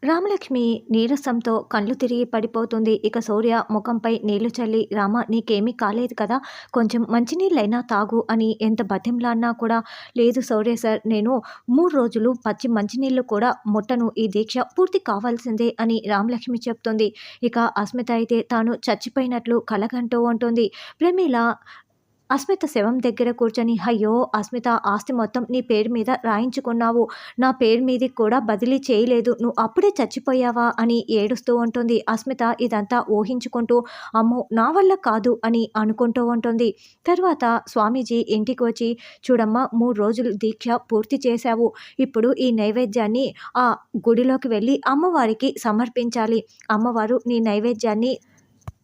రామలక్ష్మి నీరసంతో కళ్ళు తిరిగి పడిపోతుంది. ఇక సూర్య ముఖంపై నీళ్లు చల్లి, "రామ, నీకేమీ కాలేదు కదా, కొంచెం మంచినీళ్ళైనా తాగు" అని ఎంత బతిమలాడినా కూడా, "లేదు సూర్య సార్, నేను 3 రోజులు పచ్చి మంచినీళ్ళు కూడా ముట్టను, ఈ దీక్ష పూర్తి కావాల్సిందే" అని రామలక్ష్మి చెప్తుంది. ఇక అస్మిత అయితే తాను చచ్చిపోయినట్లు కలగంటూ ఉంటుంది. ప్రమీల అస్మిత శవం దగ్గర కూర్చొని, "అయ్యో అస్మిత, ఆస్తి మొత్తం నీ పేరు మీద రాయించుకున్నావు, నా పేరు మీదకి కూడా బదిలీ చేయలేదు, నువ్వు అప్పుడే చచ్చిపోయావా" అని ఏడుస్తూ ఉంటుంది. అస్మిత ఇదంతా ఊహించుకుంటూ, "అమ్మో, నా వల్ల కాదు" అని అనుకుంటూ ఉంటుంది. తర్వాత స్వామీజీ ఇంటికి వచ్చి, "చూడమ్మా, 3 రోజులు దీక్ష పూర్తి చేశావు, ఇప్పుడు ఈ నైవేద్యాన్ని ఆ గుడిలోకి వెళ్ళి అమ్మవారికి సమర్పించాలి. అమ్మవారు నీ నైవేద్యాన్ని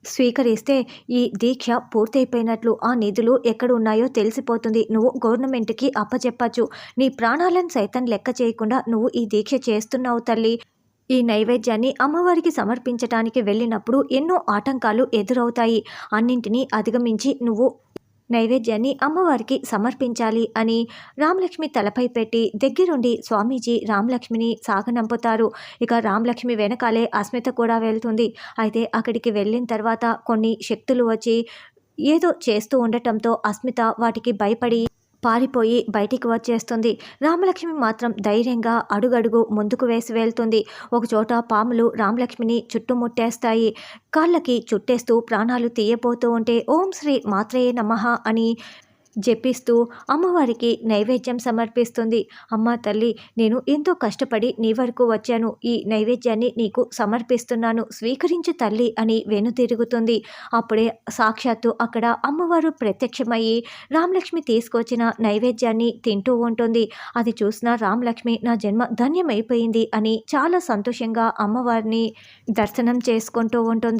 స్వీకరిస్తే ఈ దీక్ష పూర్తయిపోయినట్లు. ఆ నిధులు ఎక్కడ ఉన్నాయో తెలిసిపోతుంది. నువ్వు గవర్నమెంట్‌కి అప్పచెప్పచ్చు. నీ ప్రాణాలను సైతం లెక్క చేయకుండా నువ్వు ఈ దీక్ష చేస్తున్నావు తల్లి. ఈ నైవేద్యాన్ని అమ్మవారికి సమర్పించటానికి వెళ్ళినప్పుడు ఎన్నో ఆటంకాలు ఎదురవుతాయి. అన్నింటినీ అధిగమించి నువ్వు నైవేద్యాన్ని అమ్మవారికి సమర్పించాలి" అని రామలక్ష్మి తలపై పెట్టి దగ్గరుండి స్వామీజీ రామలక్ష్మిని సాగనంపుతారు. ఇక రామలక్ష్మి వెనకాలే అస్మిత కూడా వెళ్తుంది. అయితే అక్కడికి వెళ్ళిన తర్వాత కొన్ని శక్తులు వచ్చి ఏదో చేస్తూ ఉండటంతో అస్మిత వాటికి భయపడి పారిపోయి బయటికి వచ్చేస్తుంది. రామలక్ష్మి మాత్రం ధైర్యంగా అడుగడుగు ముందుకు వేసి వెళ్తుంది. ఒకచోట పాములు రామలక్ష్మిని చుట్టుముట్టేస్తాయి. కాళ్ళకి చుట్టేస్తూ ప్రాణాలు తీయబోతూ ఉంటే, "ఓం శ్రీ మాత్రేయ నమః" అని జపిస్తూ అమ్మవారికి నైవేద్యం సమర్పిస్తుంది. "అమ్మ తల్లి, నేను ఎంతో కష్టపడి నీ వరకు వచ్చాను, ఈ నైవేద్యాన్ని నీకు సమర్పిస్తున్నాను, స్వీకరించు తల్లి" అని వెనుతిరుగుతుంది. అప్పుడే సాక్షాత్తు అక్కడ అమ్మవారు ప్రత్యక్షమయ్యి రామలక్ష్మి తీసుకొచ్చిన నైవేద్యాన్ని తింటూ ఉంటుంది. అది చూసిన రామలక్ష్మి, "నా జన్మ ధన్యమైపోయింది" అని చాలా సంతోషంగా అమ్మవారిని దర్శనం చేసుకుంటూ ఉంటుంది.